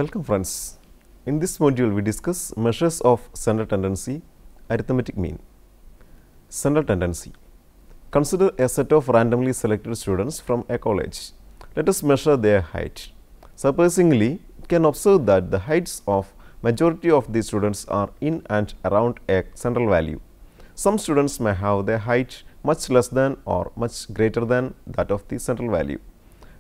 Welcome friends. In this module we discuss measures of central tendency, arithmetic mean. Central tendency. Consider a set of randomly selected students from a college. Let us measure their height. Surprisingly, we can observe that the heights of majority of these students are in and around a central value. Some students may have their height much less than or much greater than that of the central value.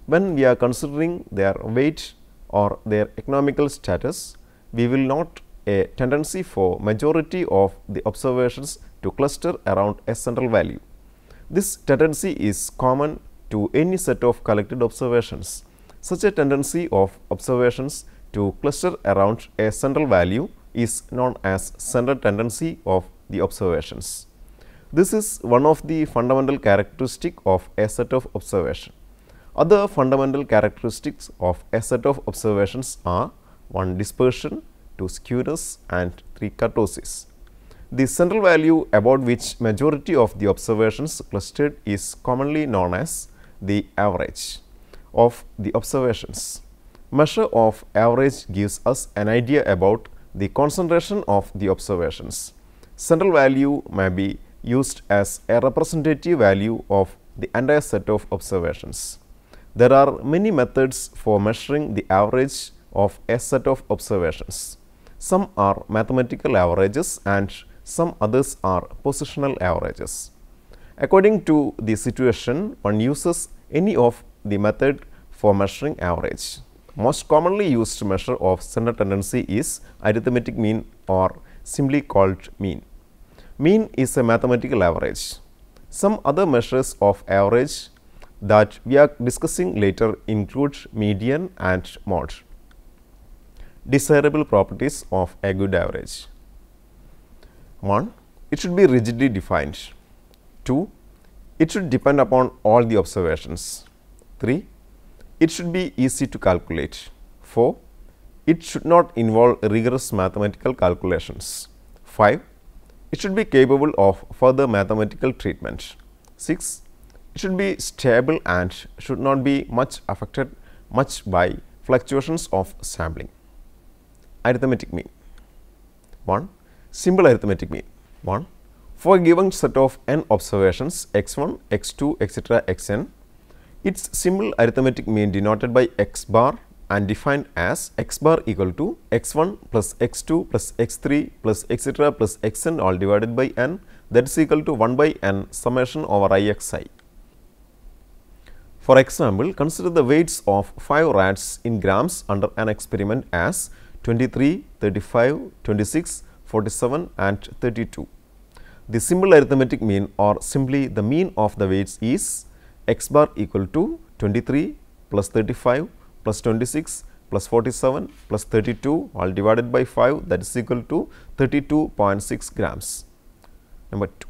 When we are considering their weight or their economical status, we will note a tendency for majority of the observations to cluster around a central value. This tendency is common to any set of collected observations. Such a tendency of observations to cluster around a central value is known as central tendency of the observations. This is one of the fundamental characteristics of a set of observation. Other fundamental characteristics of a set of observations are 1. Dispersion, 2. Skewness, and 3. Kurtosis. The central value about which majority of the observations clustered is commonly known as the average of the observations. Measure of average gives us an idea about the concentration of the observations. Central value may be used as a representative value of the entire set of observations. There are many methods for measuring the average of a set of observations. Some are mathematical averages and some others are positional averages. According to the situation, one uses any of the method for measuring average. Most commonly used measure of central tendency is arithmetic mean, or simply called mean. Mean is a mathematical average. Some other measures of average that we are discussing later include median and mode. Desirable properties of a good average. 1. It should be rigidly defined. 2. It should depend upon all the observations. 3. It should be easy to calculate. 4. It should not involve rigorous mathematical calculations. 5. It should be capable of further mathematical treatment. 6. It should be stable and should not be much affected by fluctuations of sampling. Arithmetic mean. 1. Simple arithmetic mean. 1. For a given set of n observations x1, x2, etc. xn, its simple arithmetic mean denoted by x bar and defined as x bar equal to x1 plus x2 plus x3 plus etc. plus xn all divided by n, that is equal to 1 by n summation over ixi. For example, consider the weights of 5 rats in grams under an experiment as 23, 35, 26, 47 and 32. The simple arithmetic mean, or simply the mean of the weights, is x bar equal to 23 plus 35 plus 26 plus 47 plus 32 all divided by 5, that is equal to 32.6 grams. Number 2.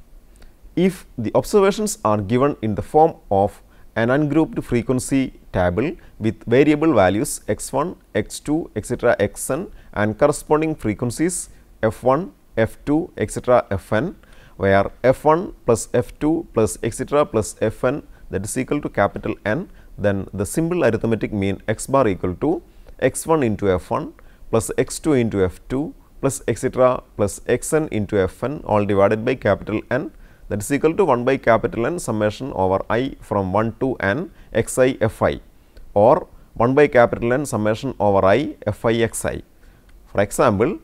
If the observations are given in the form of an ungrouped frequency table with variable values x1, x2, etc. xn and corresponding frequencies f1, f2, etc. fn, where f1 plus f2 plus etc. plus fn, that is equal to capital N, then the simple arithmetic mean x bar equal to x1 into f1 plus x2 into f2 plus etc. plus xn into fn all divided by capital N, that is equal to 1 by capital N summation over I from 1 to n xi fi, or 1 by capital N summation over I fi xi. For example,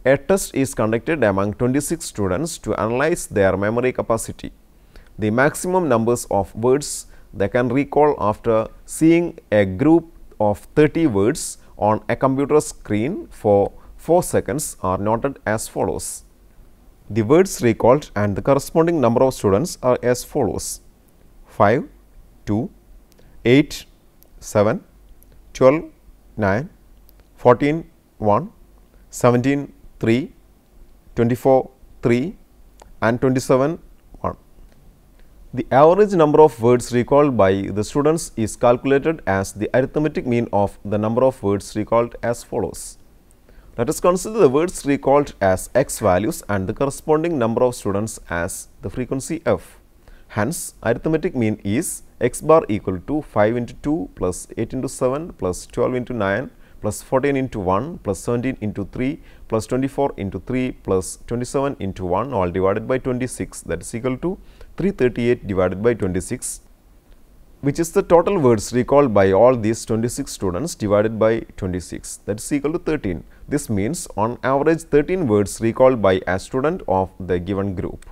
a test is conducted among 26 students to analyze their memory capacity. The maximum numbers of words they can recall after seeing a group of 30 words on a computer screen for 4 seconds are noted as follows. The words recalled and the corresponding number of students are as follows: 5, 2, 8, 7, 12, 9, 14, 1, 17, 3, 24, 3 and 27, 1. The average number of words recalled by the students is calculated as the arithmetic mean of the number of words recalled as follows. Let us consider the words recalled as x values and the corresponding number of students as the frequency f. Hence, arithmetic mean is x bar equal to 5 into 2 plus 8 into 7 plus 12 into 9 plus 14 into 1 plus 17 into 3 plus 24 into 3 plus 27 into 1 all divided by 26, that is equal to 338 divided by 26, which is the total words recalled by all these 26 students divided by 26, that is equal to 13. This means on average 13 words recalled by a student of the given group.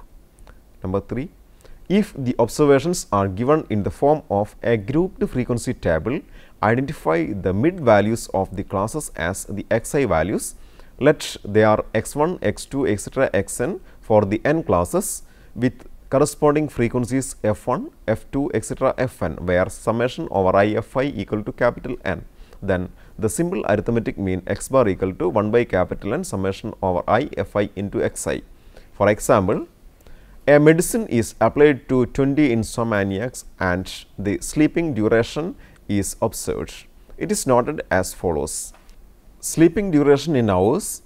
Number 3. If the observations are given in the form of a grouped frequency table, identify the mid values of the classes as the xi values. Let they are x1, x2, etc. xn for the n classes with corresponding frequencies f1, f2, etc. fn, where summation over I fi equal to capital N. Then the simple arithmetic mean x bar equal to 1 by capital N summation over I fi into xi. For example, a medicine is applied to 20 insomniacs and the sleeping duration is observed. It is noted as follows. Sleeping duration in hours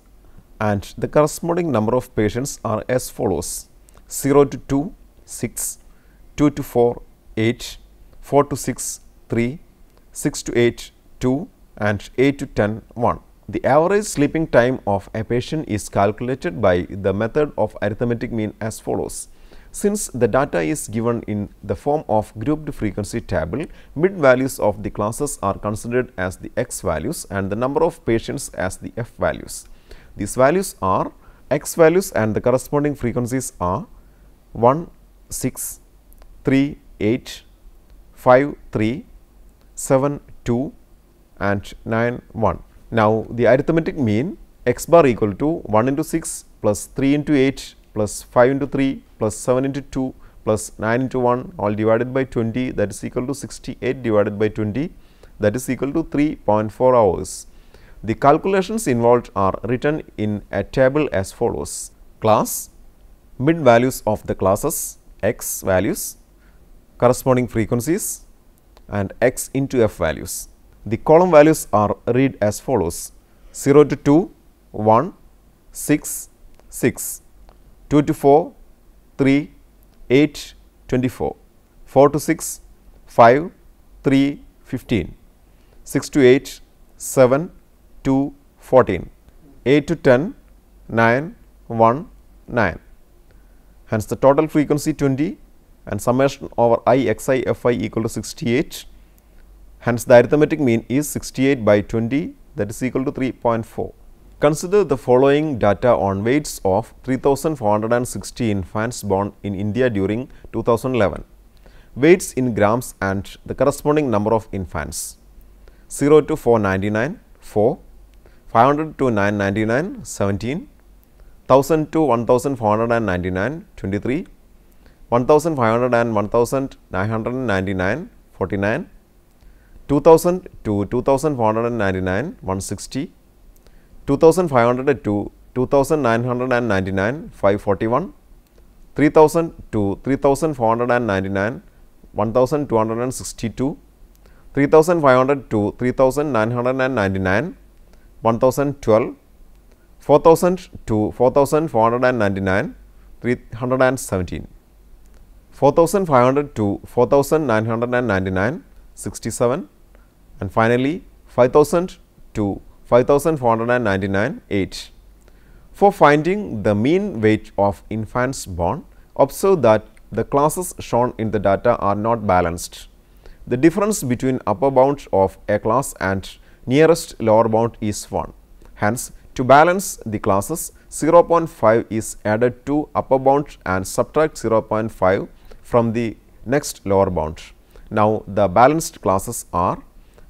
and the corresponding number of patients are as follows: 0 to 2, 6, 2 to 4, 8, 4 to 6, 3, 6 to 8, 2 and 8 to 10, 1. The average sleeping time of a patient is calculated by the method of arithmetic mean as follows. Since the data is given in the form of grouped frequency table, mid values of the classes are considered as the x values and the number of patients as the f values. These values are x values and the corresponding frequencies are 1, 6, 3, 8, 5, 3, 7, 2 and 9, 1. Now, the arithmetic mean x bar equal to 1 into 6 plus 3 into 8 plus 5 into 3 plus 7 into 2 plus 9 into 1 all divided by 20, that is equal to 68 divided by 20, that is equal to 3.4 hours. The calculations involved are written in a table as follows. Class, mid values of the classes, x values, corresponding frequencies and x into f values. The column values are read as follows: 0 to 2, 1, 6, 6, 2 to 4, 3, 8, 24, 4 to 6, 5, 3, 15, 6 to 8, 7, 2, 14, 8 to 10, 9, 1, 9. Hence, the total frequency 20 and summation over I xi fi equal to 68. Hence, the arithmetic mean is 68 by 20, that is equal to 3.4. Consider the following data on weights of 3,460 infants born in India during 2011. Weights in grams and the corresponding number of infants: 0 to 499, 4, 500 to 999, 17, 1000 to 1499, 23, 1500 and 1999, 49, 2000 to 2499, 160, 2500 to 2999, 541, 3000 to 3499, 1262, 3500 to 3999, 1012, 4000 to 4499, 317, 4500 to 4999, 67, and finally 5000 to 5499, 8. For finding the mean weight of infants born, observe that the classes shown in the data are not balanced. The difference between upper bound of a class and nearest lower bound is 1. Hence, to balance the classes, 0.5 is added to upper bound and subtract 0.5 from the next lower bound. Now, the balanced classes are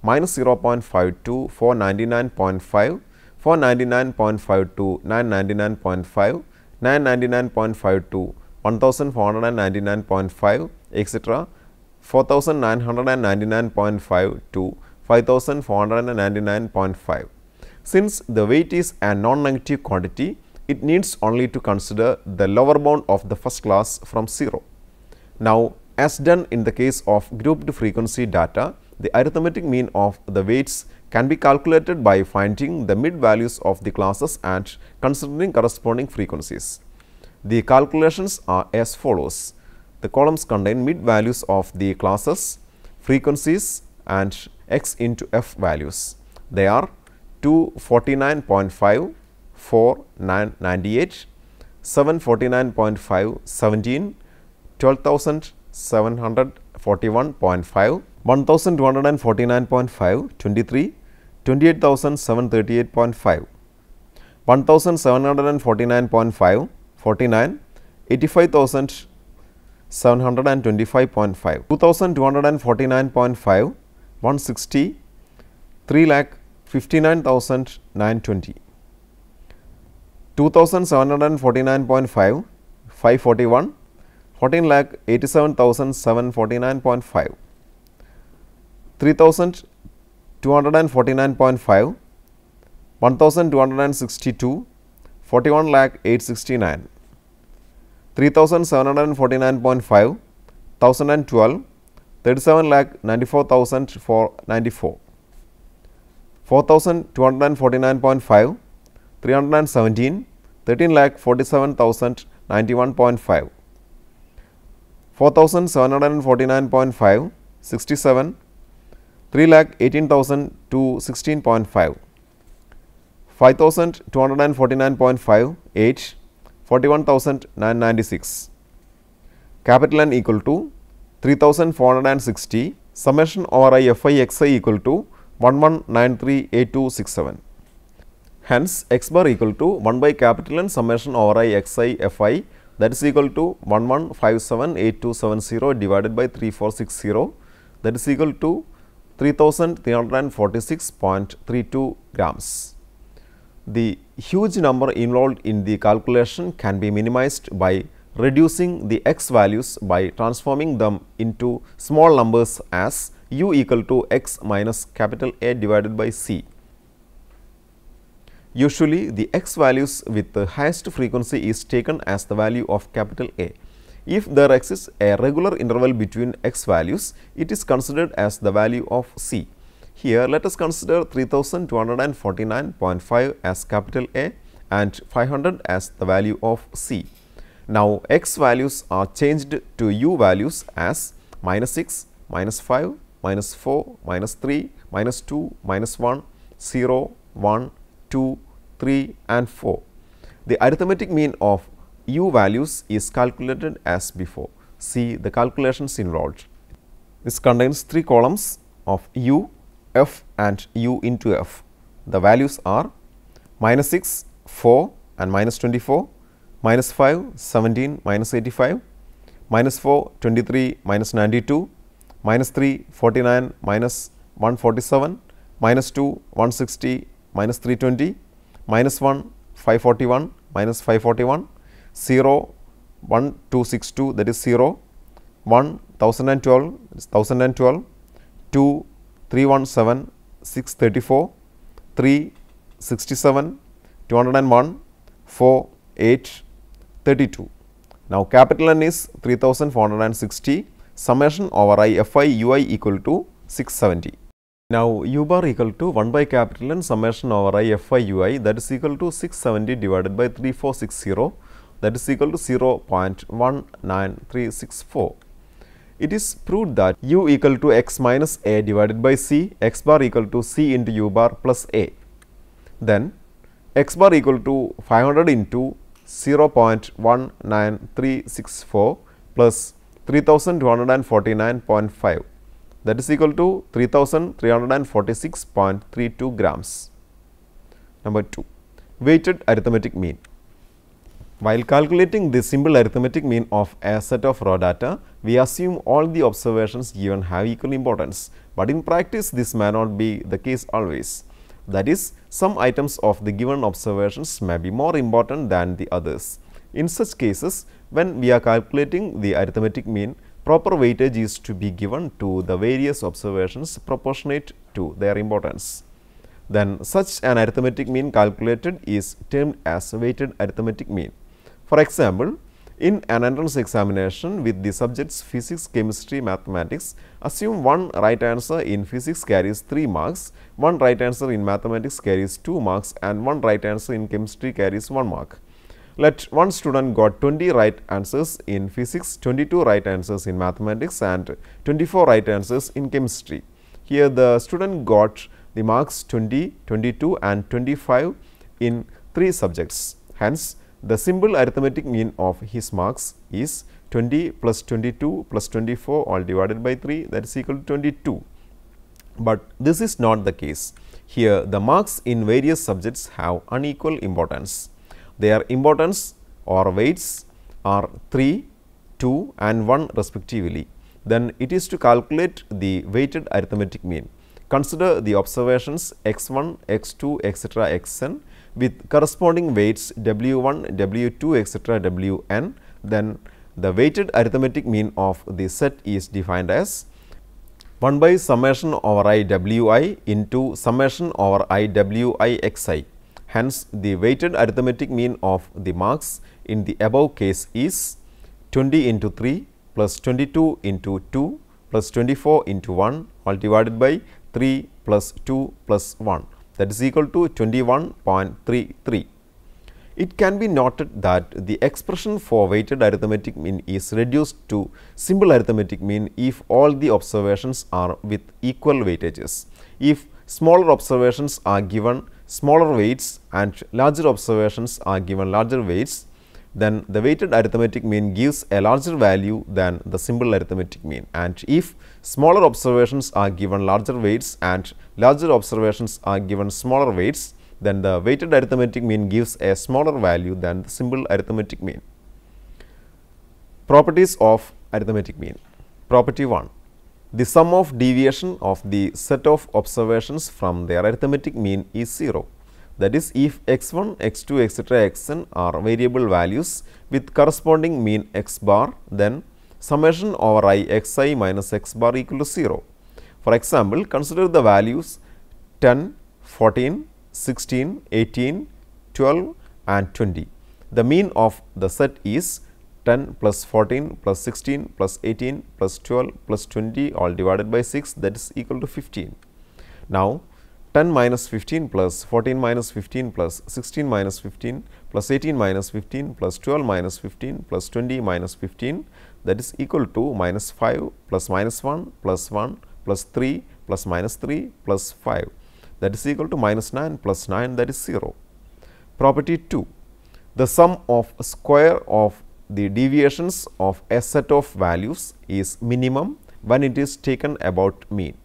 minus 0.5 to 499.5, 499.5 to 999.5, 999.5 to 1499.5, etc. 4999.5 to 5499.5. Since the weight is a non-negative quantity, it needs only to consider the lower bound of the first class from 0. Now, as done in the case of grouped frequency data, the arithmetic mean of the weights can be calculated by finding the mid values of the classes and considering corresponding frequencies. The calculations are as follows. The columns contain mid values of the classes, frequencies and x into f values. They are 249.5, 4, 9, 98, 749.5, 17, 12,741.5, 1,249.5, 23, 28,738.5, 1,749.5, 49, 85,725.5, 2,249.5, 160, 3,59,920, 2,749.5, 541, 14,87,749.5, 3,249.5, 1,262, 41,869, 3,749.5, 1,012, 37,94,494, 4,249.5, 317, 13,47,091.5, 4,749.5, 67, 3,18,216.5, 5,249.5, 8, 41,996. Capital N equal to 3,460, summation over I Fi Xi equal to 11938267. Hence, x bar equal to 1 by capital N summation over I Xi Fi, that is equal to 11578270 divided by 3460, that is equal to 3346.32 grams. The huge number involved in the calculation can be minimized by reducing the x values by transforming them into small numbers as u equal to x minus capital A divided by c. Usually, the x values with the highest frequency is taken as the value of capital A. If there exists a regular interval between x values, it is considered as the value of c. Here, let us consider 3,249.5 as capital A and 500 as the value of c. Now, x values are changed to u values as minus 6, minus 5, minus 4, minus 3, minus 2, minus 1, 0, 1, 2, 3 and 4. The arithmetic mean of u values is calculated as before. See the calculations involved. This contains 3 columns of u, f and u into f. The values are minus 6, 4 and minus 24, minus 5, 17, minus 85, minus 4, 23, minus 92, minus 3, 49, minus 147, minus 2, 160, minus 320, minus 1, 541, minus 541, 0, 1262 that is 0, 1, 1012 is 1012, 2, 317, 634, 3, 67, 201, 4, 8, 32. Now, capital N is 3,460, summation over I Fi ui equal to 670. Now, u bar equal to 1 by capital N summation over I Fi ui, that is equal to 670 divided by 3460, that is equal to 0.19364. It is proved that u equal to x minus a divided by c, x bar equal to c into u bar plus a. Then, x bar equal to 500 into 0.19364 plus 3,249.5, that is equal to 3,346.32 grams. Number 2, weighted arithmetic mean. While calculating the simple arithmetic mean of a set of raw data, we assume all the observations given have equal importance, but in practice this may not be the case always. That is, some items of the given observations may be more important than the others. In such cases, when we are calculating the arithmetic mean, proper weightage is to be given to the various observations proportionate to their importance. Then such an arithmetic mean calculated is termed as weighted arithmetic mean. For example, in an entrance examination with the subjects physics, chemistry, mathematics, assume one right answer in physics carries 3 marks, one right answer in mathematics carries 2 marks and one right answer in chemistry carries 1 mark. Let one student got 20 right answers in physics, 22 right answers in mathematics and 24 right answers in chemistry. Here the student got the marks 20, 22 and 25 in 3 subjects. Hence, the simple arithmetic mean of his marks is 20 plus 22 plus 24 all divided by 3, that is equal to 22. But this is not the case. Here the marks in various subjects have unequal importance. Their importance or weights are 3, 2 and 1 respectively. Then it is to calculate the weighted arithmetic mean. Consider the observations x1, x2, etc. xn with corresponding weights w1, w2, etc. wn. Then the weighted arithmetic mean of the set is defined as 1 by summation over I wi into summation over I wi xi. Hence, the weighted arithmetic mean of the marks in the above case is 20 into 3 plus 22 into 2 plus 24 into 1 all divided by 3 plus 2 plus 1, that is equal to 21.33. It can be noted that the expression for weighted arithmetic mean is reduced to simple arithmetic mean if all the observations are with equal weightages. If smaller observations are given smaller weights and larger observations are given larger weights, then the weighted arithmetic mean gives a larger value than the simple arithmetic mean, and if smaller observations are given larger weights and larger observations are given smaller weights, then the weighted arithmetic mean gives a smaller value than the simple arithmetic mean. Properties of arithmetic mean. Property 1. The sum of deviation of the set of observations from their arithmetic mean is 0. That is, if x1, x2, etc. xn are variable values with corresponding mean x bar, then summation over I xi minus x bar equal to 0. For example, consider the values 10, 14, 16, 18, 12 and 20. The mean of the set is 10 plus 14 plus 16 plus 18 plus 12 plus 20 all divided by 6, that is equal to 15. Now, 10 minus 15 plus 14 minus 15 plus 16 minus 15 plus 18 minus 15 plus 12 minus 15 plus 20 minus 15, that is equal to minus 5 plus minus 1 plus 1 plus 3 plus minus 3 plus 5, that is equal to minus 9 plus 9, that is 0. Property 2. The sum of square of the deviations of a set of values is minimum when it is taken about mean.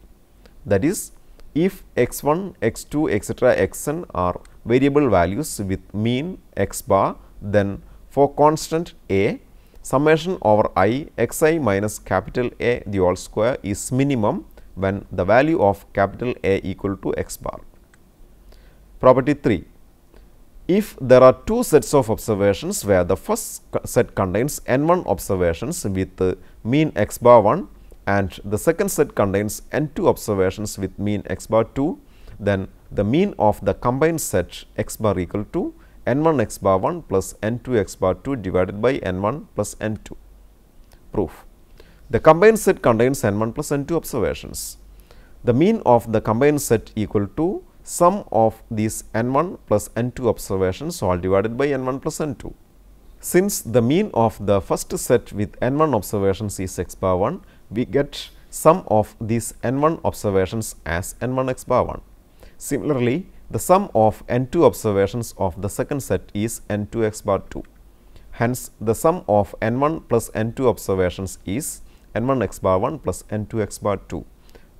That is, if x1, x2, etc. xn are variable values with mean x bar, then for constant a, summation over I xi minus capital A the whole square is minimum when the value of capital A equal to x bar. Property 3. If there are two sets of observations where the first set contains n1 observations with mean x bar 1 and the second set contains n2 observations with mean x bar 2, then the mean of the combined set x bar equal to n1 x bar 1 plus n2 x bar 2 divided by n1 plus n2. Proof. The combined set contains n1 plus n2 observations. The mean of the combined set equal to sum of these n1 plus n2 observations all divided by n1 plus n2. Since the mean of the first set with n1 observations is x bar 1, we get sum of these n1 observations as n1 x bar 1. Similarly, the sum of n2 observations of the second set is n2 x bar 2. Hence, the sum of n1 plus n2 observations is n1 x bar 1 plus n2 x bar 2.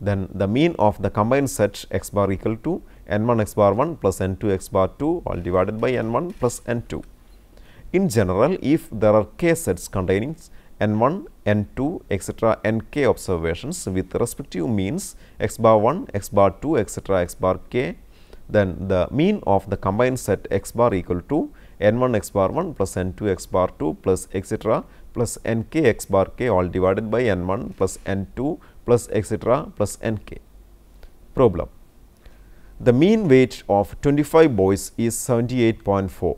Then the mean of the combined set x bar equal to n1 x bar 1 plus n2 x bar 2 all divided by n1 plus n2. In general, if there are k sets containing n1, n2, etc. nk observations with respective means x bar 1, x bar 2, etc. x bar k, then the mean of the combined set x bar equal to n1 x bar 1 plus n2 x bar 2 plus etc. plus nk x bar k all divided by n1 plus n2 plus etc. plus nk. Problem. The mean weight of 25 boys is 78.4.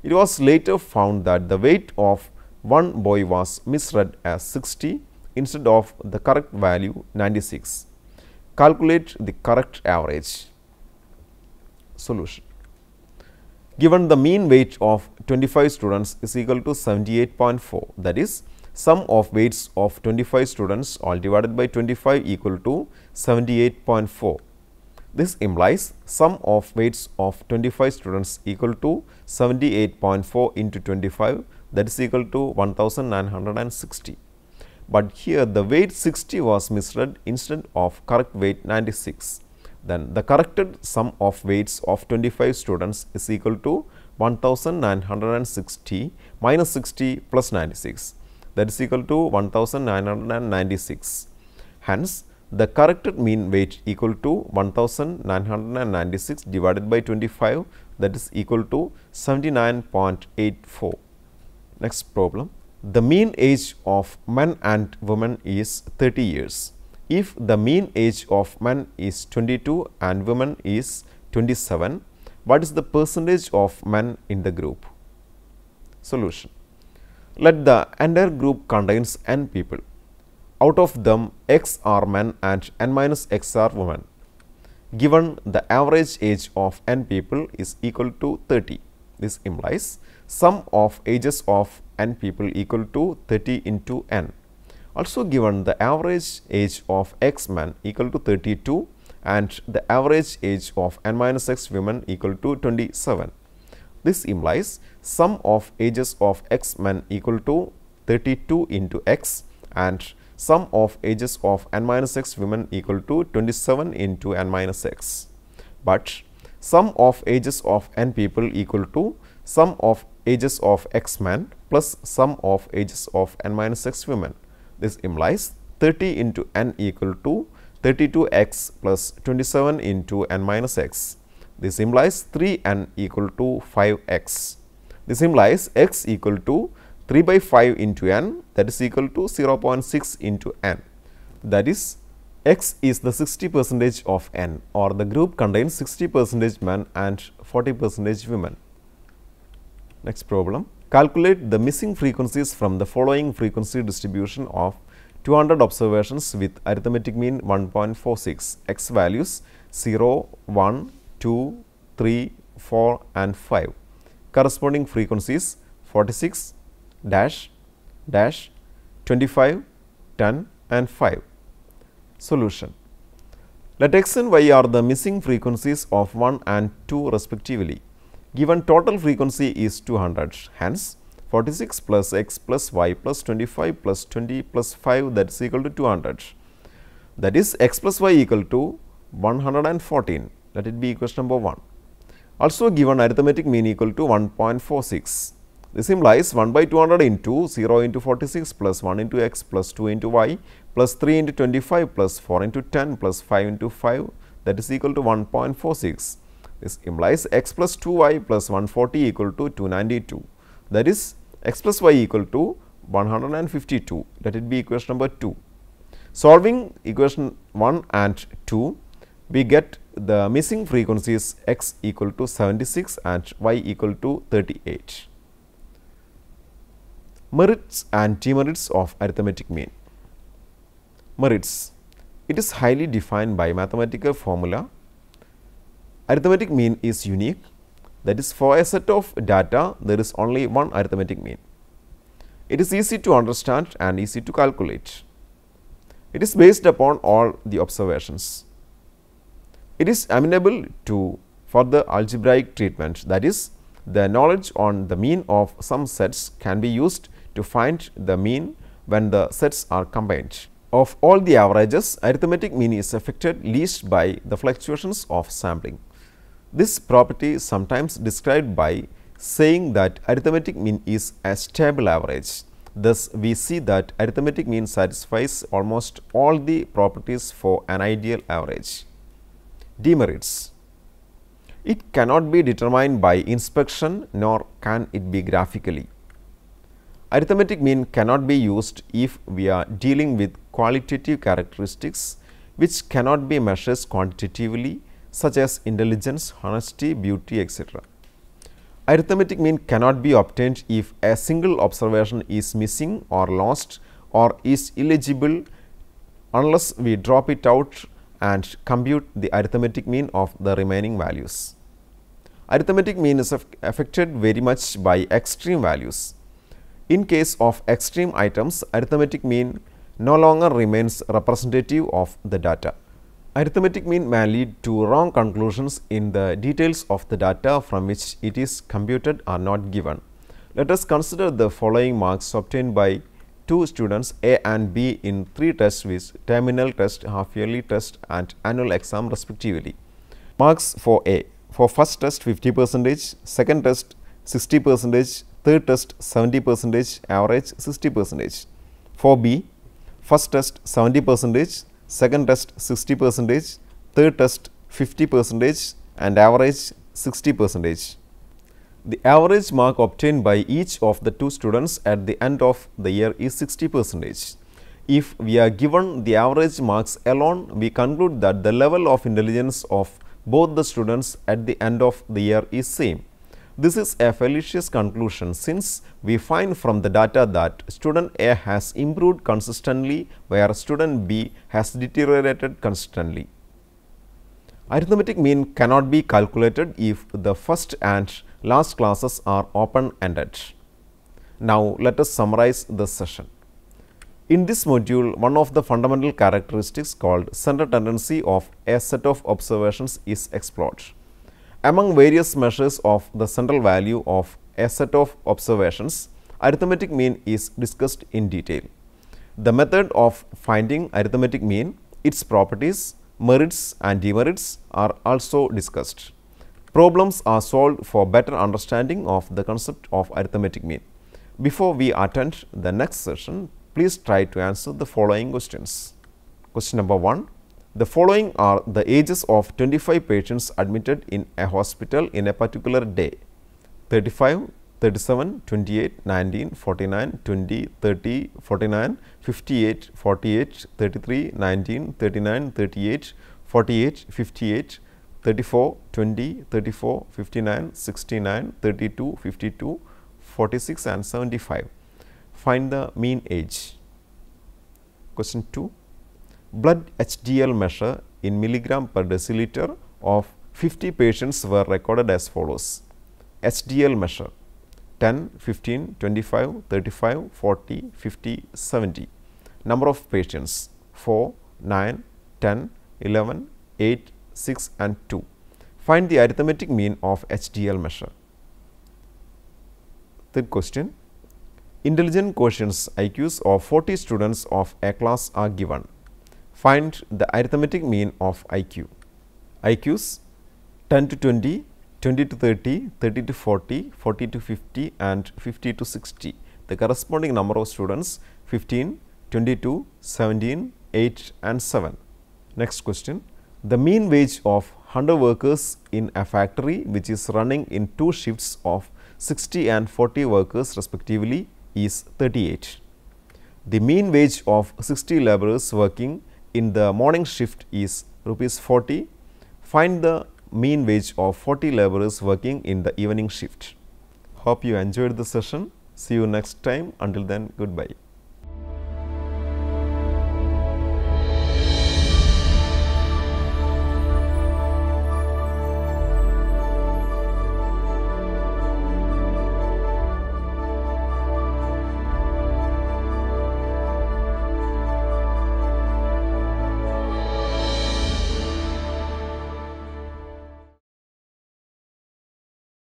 It was later found that the weight of one boy was misread as 60 instead of the correct value 96. Calculate the correct average. Solution. Given the mean weight of 25 students is equal to 78.4, that is, sum of weights of 25 students all divided by 25 equal to 78.4. This implies sum of weights of 25 students equal to 78.4 into 25, that is equal to 1960. But here the weight 60 was misread instead of correct weight 96. Then the corrected sum of weights of 25 students is equal to 1960 minus 60 plus 96, that is equal to 1996. Hence, the corrected mean weight equal to 1996 divided by 25, that is equal to 79.84. Next problem. The mean age of men and women is 30 years. If the mean age of men is 22 and women is 27, what is the percentage of men in the group? Solution. Let the entire group contains n people. Out of them, x are men and n minus x are women. Given the average age of n people is equal to 30. This implies sum of ages of n people equal to 30 into n. Also given the average age of x men equal to 32 and the average age of n minus x women equal to 27. This implies sum of ages of x men equal to 32 into x and sum of ages of n minus x women equal to 27 into n minus x. But sum of ages of n people equal to sum of ages of x men plus sum of ages of n minus x women. This implies 30 into n equal to 32x plus 27 into n minus x. This implies 3n equal to 5x. This implies x equal to 3 by 5 into n, that is equal to 0.6 into n. That is, x is the 60% of n, or the group contains 60% men and 40% women. Next problem. Calculate the missing frequencies from the following frequency distribution of 200 observations with arithmetic mean 1.46, x values 0, 1, 2, 3, 4 and 5. Corresponding frequencies 46, dash, dash, 25, 10 and 5. Solution. Let x and y are the missing frequencies of 1 and 2 respectively. Given total frequency is 200, hence 46 plus x plus y plus 25 plus 20 plus 5, that is equal to 200. That is, x plus y equal to 114. Let it be equation number 1. Also given arithmetic mean equal to 1.46. This implies 1 by 200 into 0 into 46 plus 1 into x plus 2 into y plus 3 into 25 plus 4 into 10 plus 5 into 5, that is equal to 1.46. This implies x plus 2y plus 140 equal to 292. That is, x plus y equal to 152. Let it be equation number 2. Solving equation 1 and 2, we get the missing frequencies x equal to 76 and y equal to 38. Merits and demerits of arithmetic mean. Merits. It is highly defined by mathematical formula. Arithmetic mean is unique, that is, for a set of data there is only one arithmetic mean. It is easy to understand and easy to calculate. It is based upon all the observations. It is amenable to further algebraic treatment, that is, the knowledge on the mean of some sets can be used to find the mean when the sets are combined. Of all the averages, arithmetic mean is affected least by the fluctuations of sampling. This property is sometimes described by saying that arithmetic mean is a stable average. Thus, we see that arithmetic mean satisfies almost all the properties for an ideal average. Demerits. It cannot be determined by inspection nor can it be graphically. Arithmetic mean cannot be used if we are dealing with qualitative characteristics which cannot be measured quantitatively, such as intelligence, honesty, beauty, etc. Arithmetic mean cannot be obtained if a single observation is missing or lost or is illegible unless we drop it out and compute the arithmetic mean of the remaining values. Arithmetic mean is affected very much by extreme values. In case of extreme items, arithmetic mean no longer remains representative of the data. Arithmetic mean may lead to wrong conclusions in the details of the data from which it is computed are not given. Let us consider the following marks obtained by two students A and B in 3 tests with terminal test, half yearly test and annual exam respectively. Marks for A: for first test 50%, second test 60%, third test 70%, average 60%. For B: first test 70%, second test 60%, third test 50% and average 60%. The average mark obtained by each of the two students at the end of the year is 60%. If we are given the average marks alone, we conclude that the level of intelligence of both the students at the end of the year is same. This is a fallacious conclusion, since we find from the data that student A has improved consistently where student B has deteriorated consistently. Arithmetic mean cannot be calculated if the first and last classes are open-ended. Now, let us summarize this session. In this module, one of the fundamental characteristics called center tendency of a set of observations is explored. Among various measures of the central value of a set of observations, arithmetic mean is discussed in detail. The method of finding arithmetic mean, its properties, merits and demerits are also discussed. Problems are solved for better understanding of the concept of arithmetic mean. Before we attend the next session, please try to answer the following questions. Question number 1. The following are the ages of 25 patients admitted in a hospital in a particular day: 35, 37, 28, 19, 49, 20, 30, 49, 58, 48, 33, 19, 39, 38, 48, 58, 34, 20, 34, 59, 69, 32, 52, 46 and 75. Find the mean age. Question 2. Blood HDL measure in milligram per deciliter of 50 patients were recorded as follows: HDL measure 10, 15, 25, 35, 40, 50, 70. Number of patients 4, 9, 10, 11, 8, 6 and 2. Find the arithmetic mean of HDL measure. Third question. Intelligent quotients IQs of 40 students of a class are given. Find the arithmetic mean of IQ. IQs 10 to 20, 20 to 30, 30 to 40, 40 to 50 and 50 to 60. The corresponding number of students 15, 22, 17, 8 and 7. Next question. The mean wage of 100 workers in a factory which is running in 2 shifts of 60 and 40 workers respectively is 38. The mean wage of 60 laborers working in the morning shift is rupees 40. Find the mean wage of 40 laborers working in the evening shift. Hope you enjoyed the session. See you next time. Until then, goodbye.